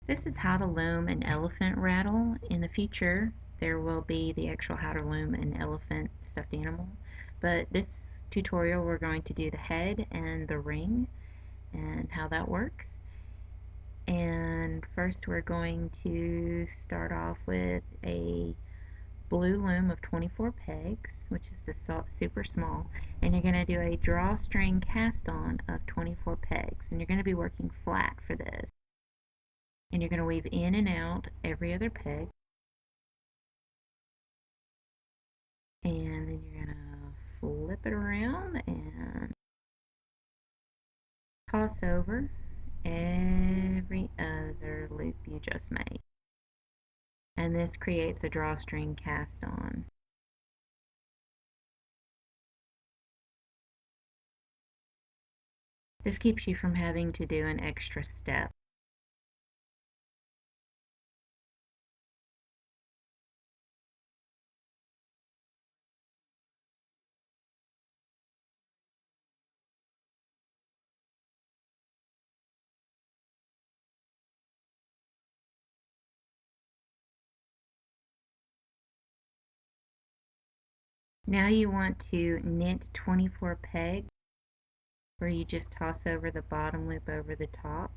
This is how to loom an elephant rattle. In the future, there will be the actual how to loom an elephant stuffed animal. But this tutorial, we're going to do the head and the ring and how that works. And first we're going to start off with a blue loom of 24 pegs, which is the super small, and you're going to do a drawstring cast on of 24 pegs, and you're going to be working flat for this. And you're going to weave in and out every other peg, and then you're going to flip it around and toss over every other loop you just made. And this creates a drawstring cast on. This keeps you from having to do an extra step. Now you want to knit 24 pegs, where you just toss over the bottom loop over the top,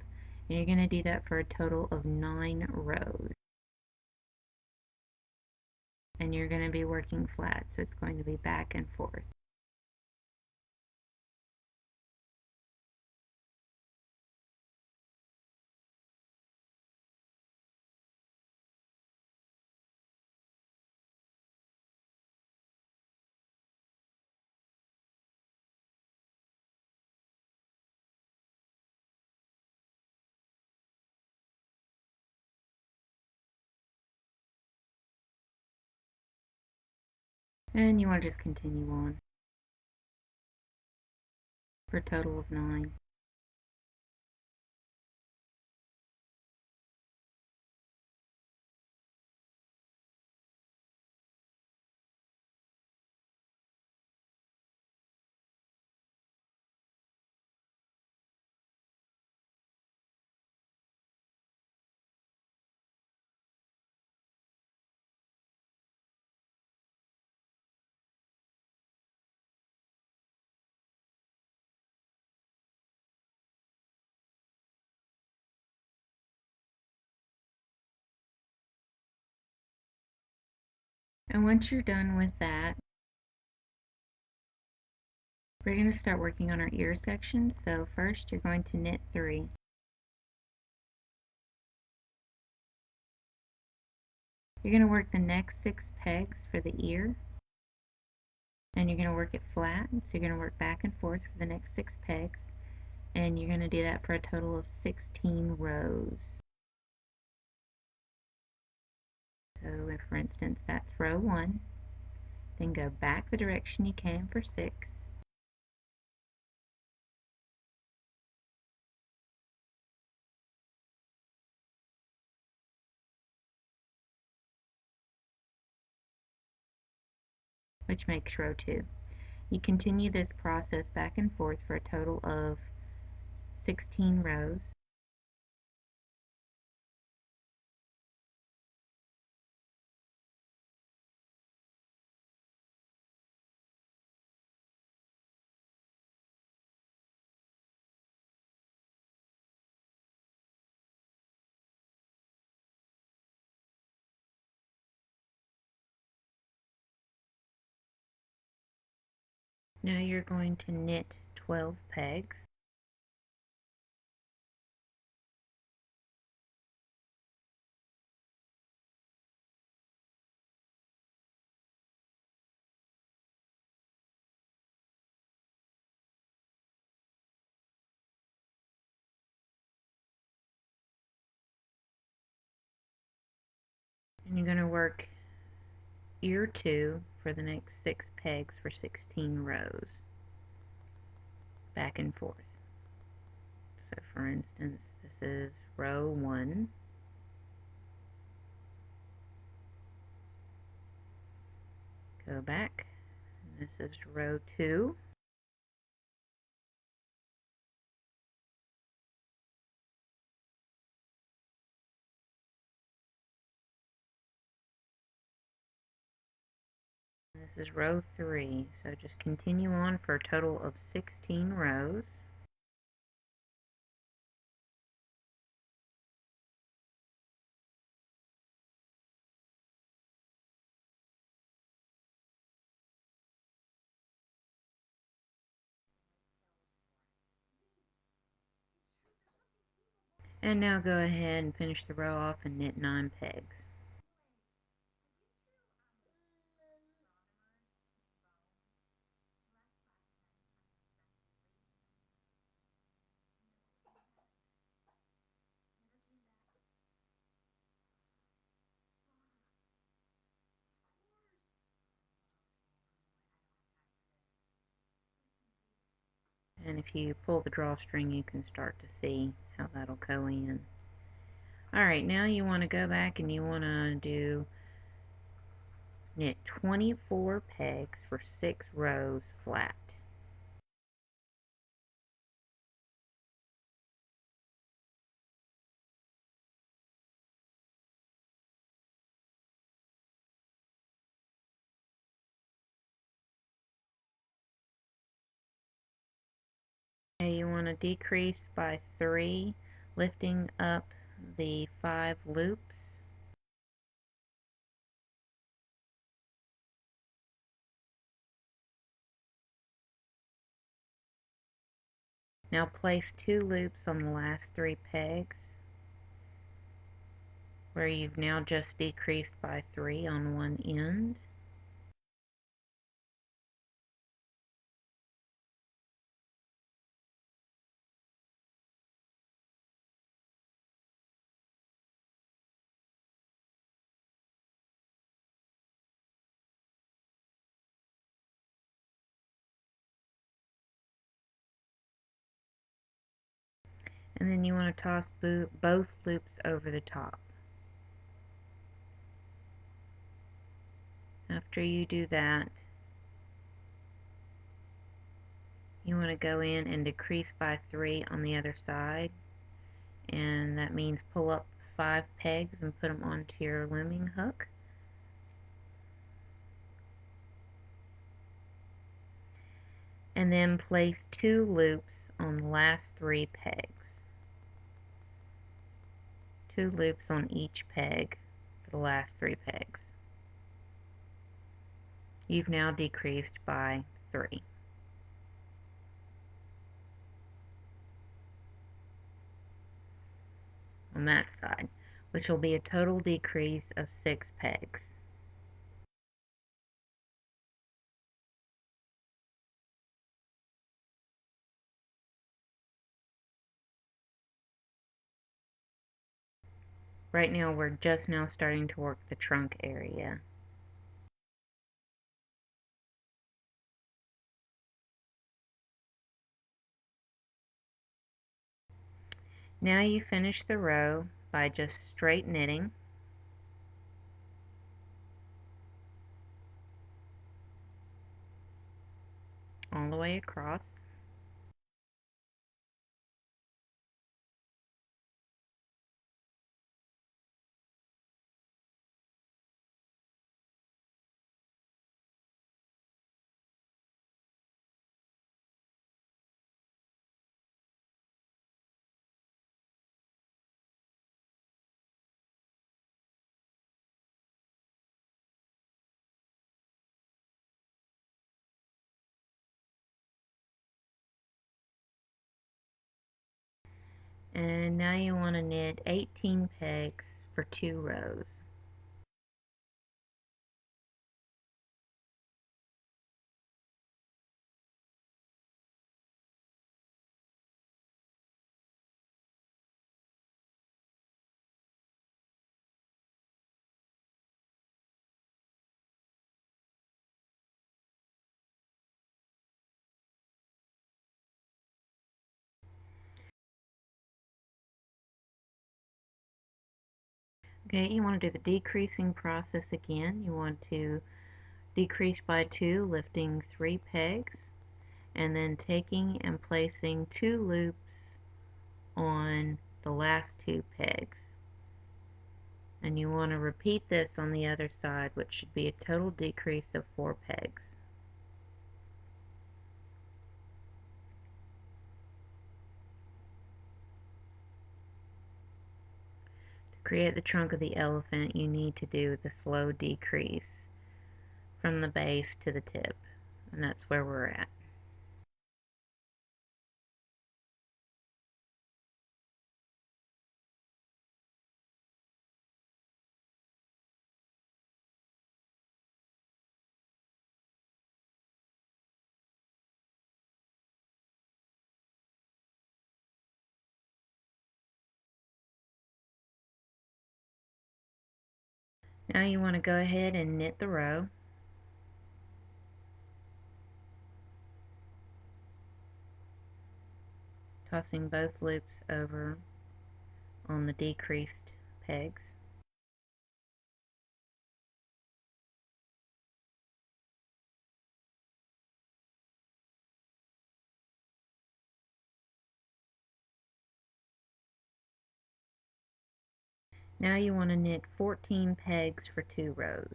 and you're going to do that for a total of 9 rows. And you're going to be working flat, so it's going to be back and forth. And you want to just continue on for a total of 9. And once you're done with that, we're going to start working on our ear section. So first you're going to knit 3. You're going to work the next 6 pegs for the ear, and you're going to work it flat, so you're going to work back and forth for the next 6 pegs, and you're going to do that for a total of 16 rows. So if, for instance, that's row 1, then go back the direction you came for 6, which makes row 2. You continue this process back and forth for a total of 16 rows. Now you're going to knit 12 pegs. And you're going to work ear 2 for the next 6 pegs for 16 rows, back and forth. So for instance, this is row 1, go back, and this is row 2, is row 3, so just continue on for a total of 16 rows. And now go ahead and finish the row off and knit 9 pegs. And if you pull the drawstring, you can start to see how that'll go in. Alright, now you want to go back and you want to knit 24 pegs for 6 rows flat. Okay, you want to decrease by 3, lifting up the 5 loops. Now place 2 loops on the last 3 pegs, where you've now just decreased by 3 on one end. And then you want to toss both loops over the top. After you do that, you want to go in and decrease by 3 on the other side, and that means pull up 5 pegs and put them onto your looming hook. And then place 2 loops on the last 3 pegs. 2 loops on each peg for the last 3 pegs. You've now decreased by 3 on that side, which will be a total decrease of 6 pegs. Right now we're just now starting to work the trunk area. Now you finish the row by just straight knitting. All the way across. And now you want to knit 18 pegs for 2 rows. Okay, you want to do the decreasing process again. You want to decrease by 2, lifting 3 pegs, and then taking and placing 2 loops on the last 2 pegs. And you want to repeat this on the other side, which should be a total decrease of 4 pegs. To create the trunk of the elephant, you need to do the slow decrease from the base to the tip, and that's where we're at. Now you want to go ahead and knit the row. Tossing both loops over on the decreased pegs. Now you want to knit 14 pegs for 2 rows.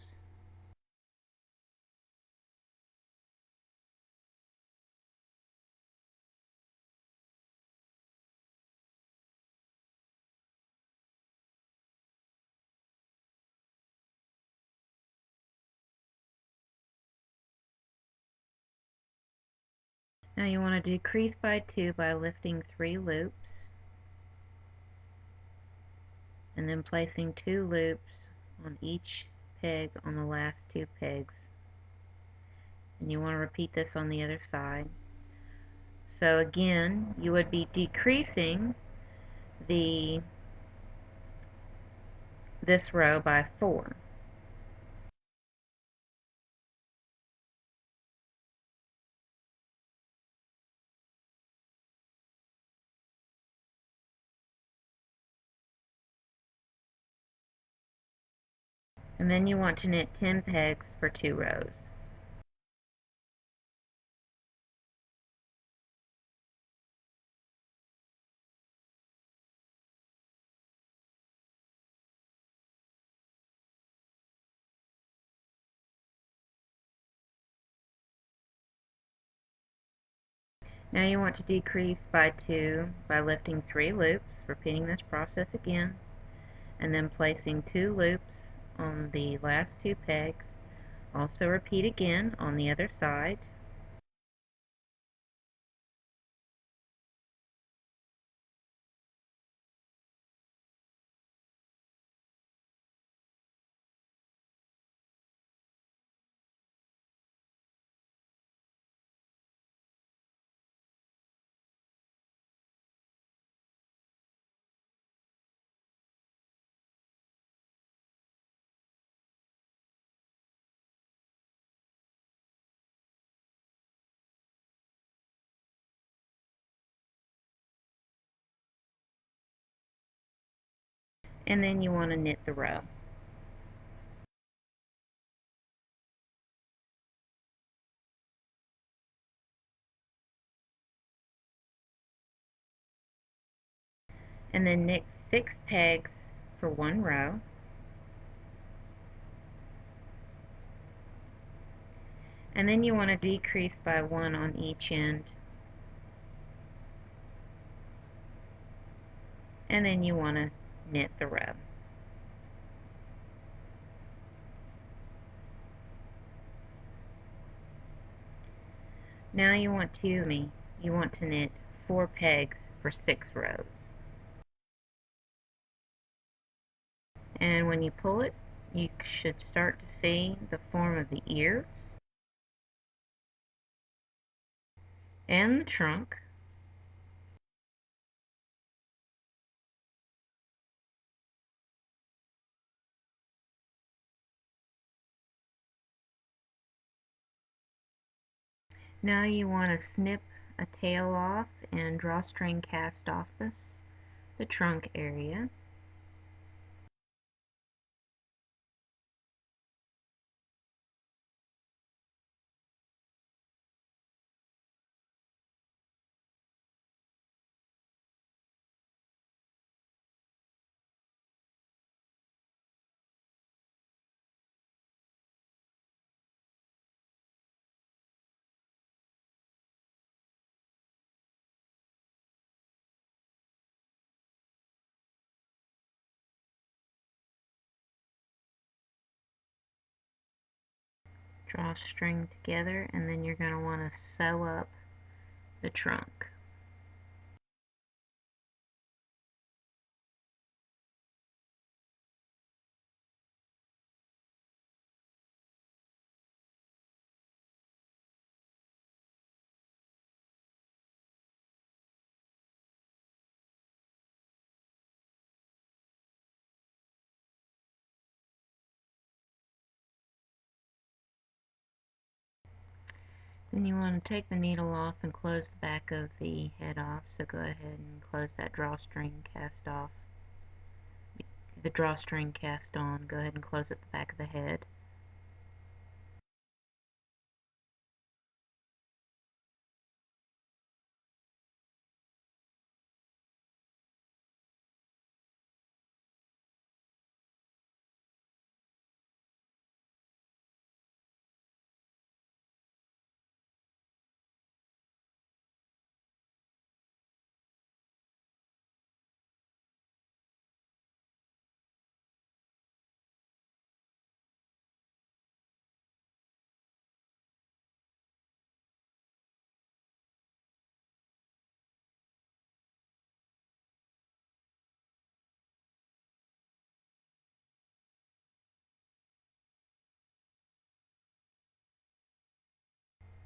Now you want to decrease by 2 by lifting 3 loops, and then placing 2 loops on each peg on the last 2 pegs. And you want to repeat this on the other side. So again, you would be decreasing this row by 4. And then you want to knit 10 pegs for 2 rows. Now you want to decrease by 2 by lifting 3 loops, repeating this process again, and then placing 2 loops on the last 2 pegs. Also repeat again on the other side. And then you want to knit the row. And then knit 6 pegs for 1 row. And then you want to decrease by 1 on each end. And then you want to knit the row. Now you want to knit 4 pegs for 6 rows. And when you pull it, you should start to see the form of the ears and the trunk. Now you want to snip a tail off and drawstring cast off the trunk area. drawstring together, and then you're going to want to sew up the trunk. Then you want to take the needle off and close the back of the head off, so go ahead and close that drawstring cast off. The drawstring cast on, go ahead and close at the back of the head.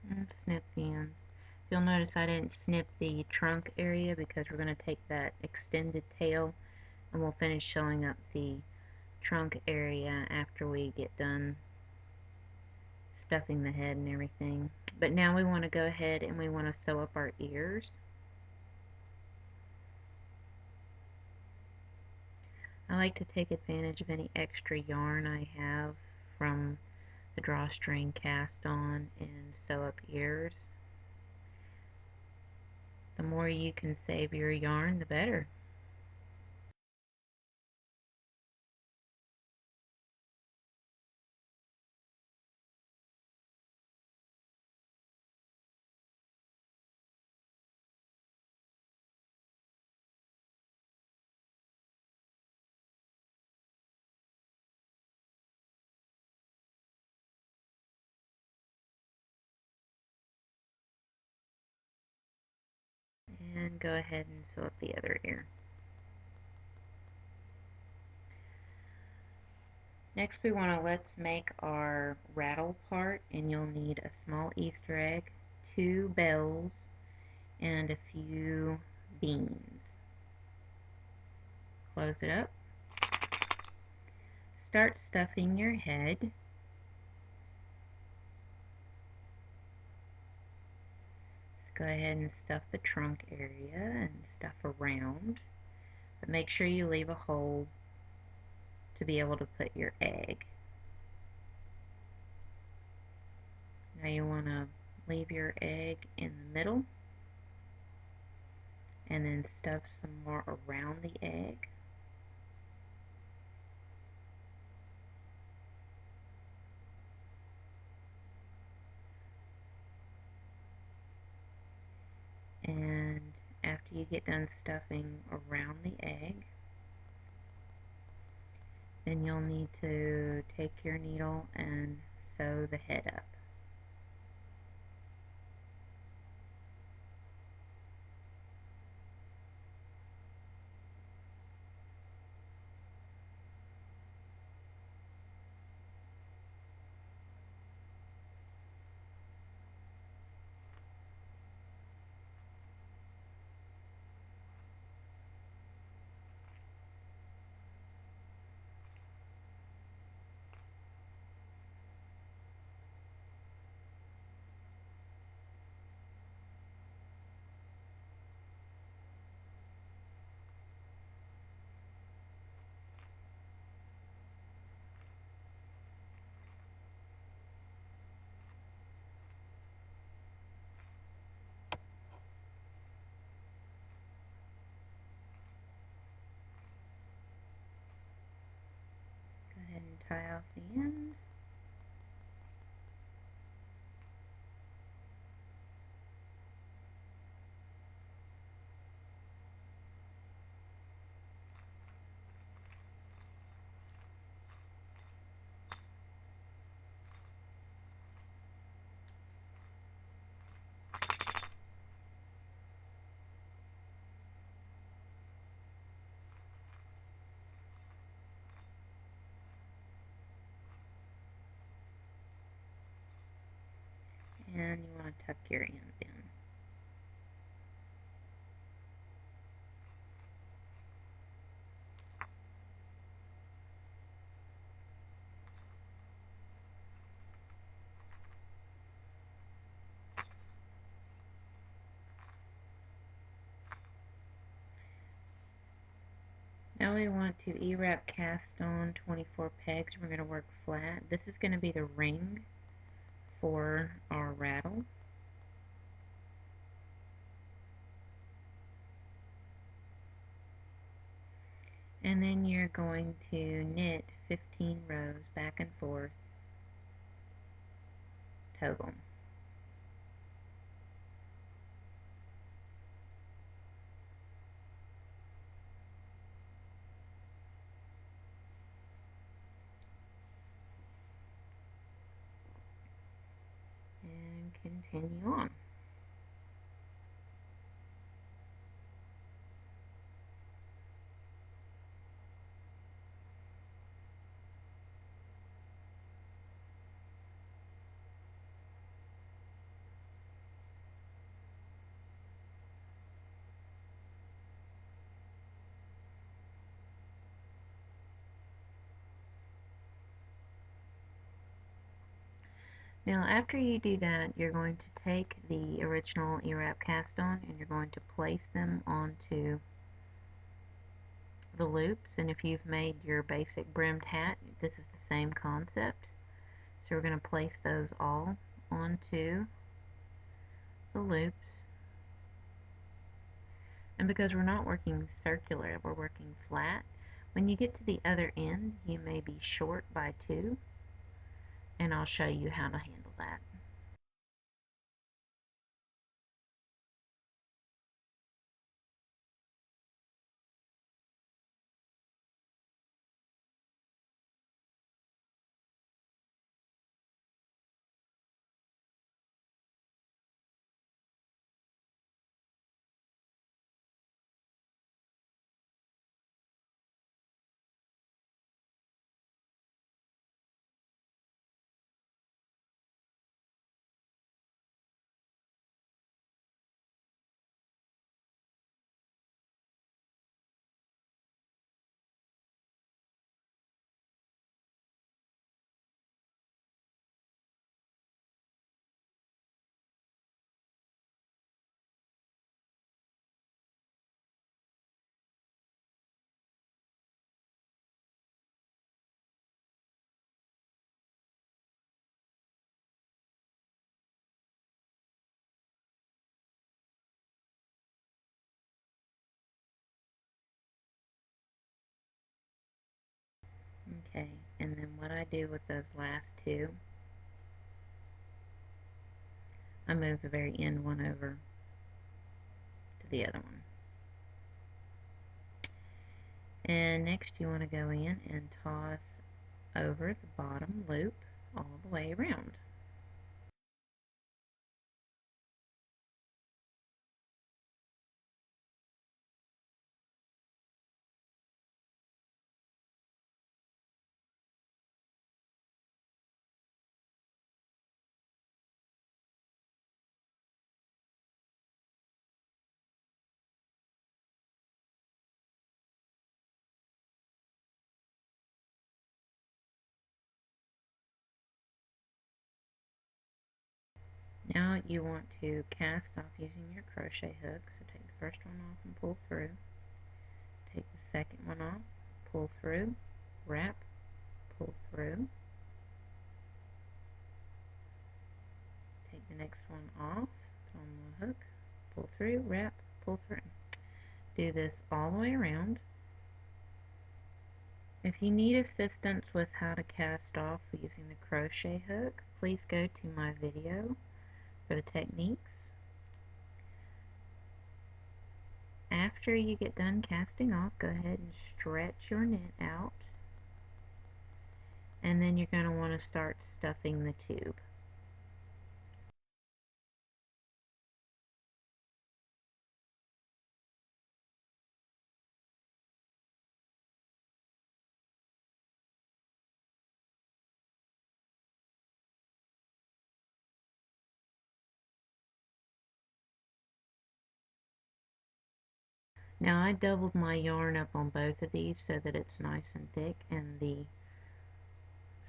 And snip the ends. You'll notice I didn't snip the trunk area because we're going to take that extended tail and we'll finish sewing up the trunk area after we get done stuffing the head and everything. But now we want to go ahead and we want to sew up our ears. I like to take advantage of any extra yarn I have from the drawstring cast on and sew up ears. The more you can save your yarn, the better. And go ahead and sew up the other ear. Next we want to let's make our rattle part, and you'll need a small Easter egg, 2 bells, and a few beans. Close it up. Start stuffing your head. Just go ahead and stuff the trunk area and stuff around, but make sure you leave a hole to be able to put your egg. Now you want to leave your egg in the middle and then stuff some more around the egg. And after you get done stuffing around the egg, then you'll need to take your needle and sew the head up. Go ahead and tie off the end. want to tuck your ends in. Now we want to E-wrap cast on 24 pegs. We're going to work flat. This is going to be the ring for our rattle. And then you're going to knit 15 rows back and forth, total. And continue on. Now after you do that, you're going to take the original E-wrap cast on and you're going to place them onto the loops. And if you've made your basic brimmed hat, this is the same concept. So we're going to place those all onto the loops. And because we're not working circular, we're working flat, when you get to the other end, you may be short by 2, and I'll show you how to handle that. Okay, and then what I do with those last 2, I move the very end one over to the other one. And next you want to go in and toss over the bottom loop all the way around. Now you want to cast off using your crochet hook, so take the first one off and pull through. Take the second one off, pull through, wrap, pull through. Take the next one off, put on the hook, pull through, wrap, pull through. Do this all the way around. If you need assistance with how to cast off using the crochet hook, please go to my video for the techniques. After you get done casting off, go ahead and stretch your knit out, and then you're going to want to start stuffing the tube. Now I doubled my yarn up on both of these so that it's nice and thick and the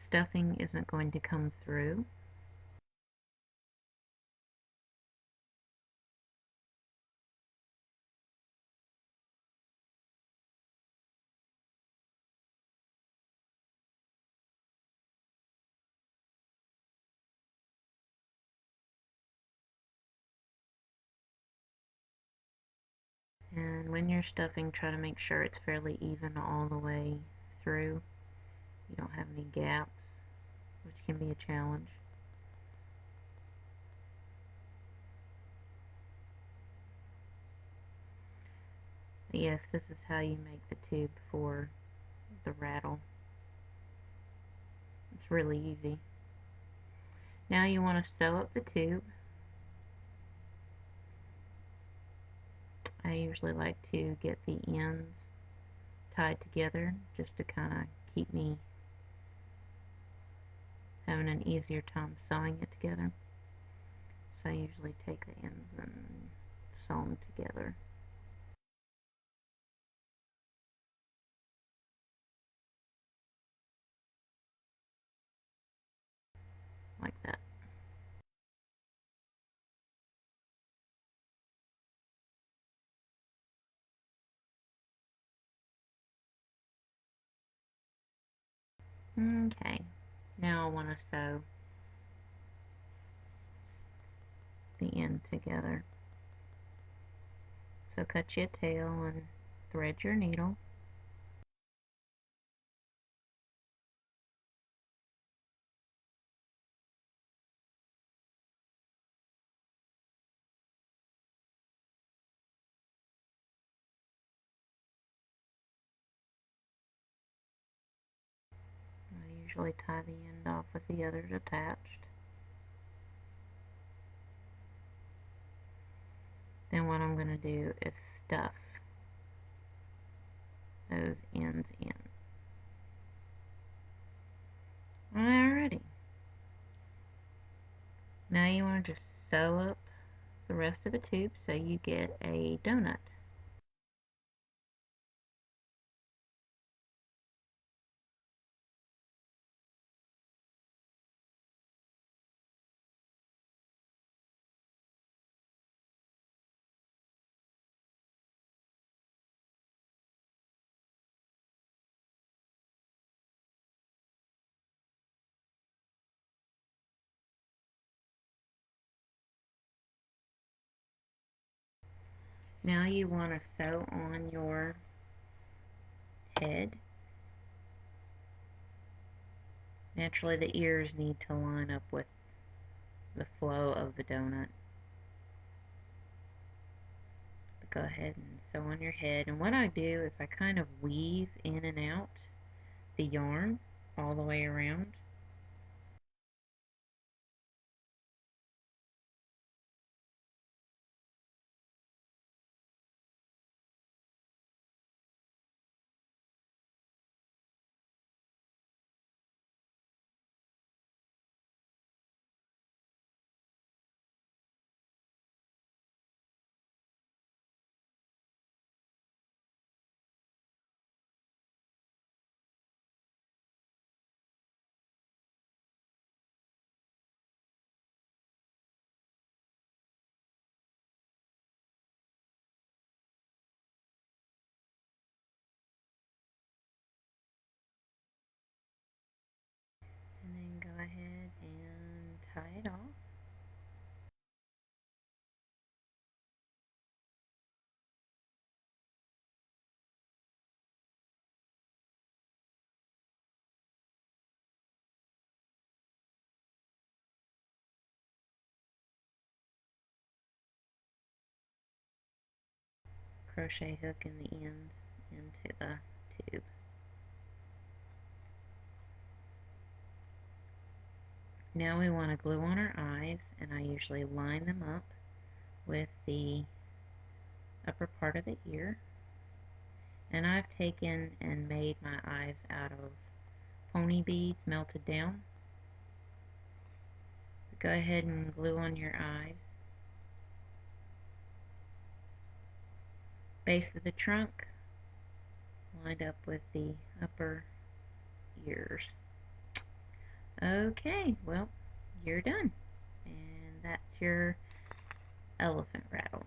stuffing isn't going to come through. And when you're stuffing, try to make sure it's fairly even all the way through. You don't have any gaps, which can be a challenge. But yes, this is how you make the tube for the rattle. It's really easy. Now you want to sew up the tube. I usually like to get the ends tied together just to kind of keep me having an easier time sewing it together. So I usually take the ends and sew them together. Like that. Okay, now I want to sew the end together. So cut you a tail and thread your needle. I usually tie the end off with the others attached. Then what I'm going to do is stuff those ends in. Alrighty. Now you want to just sew up the rest of the tube so you get a donut. Now you want to sew on your head. Naturally the ears need to line up with the flow of the donut. But go ahead and sew on your head. And what I do is I kind of weave in and out the yarn all the way around. And then go ahead and tie it off. Crochet hook in the ends into the tube. Now we want to glue on our eyes, and I usually line them up with the upper part of the ear. And I've taken and made my eyes out of pony beads melted down. Go ahead and glue on your eyes. base of the trunk lined up with the upper ears. Okay, well, you're done. And that's your elephant rattle.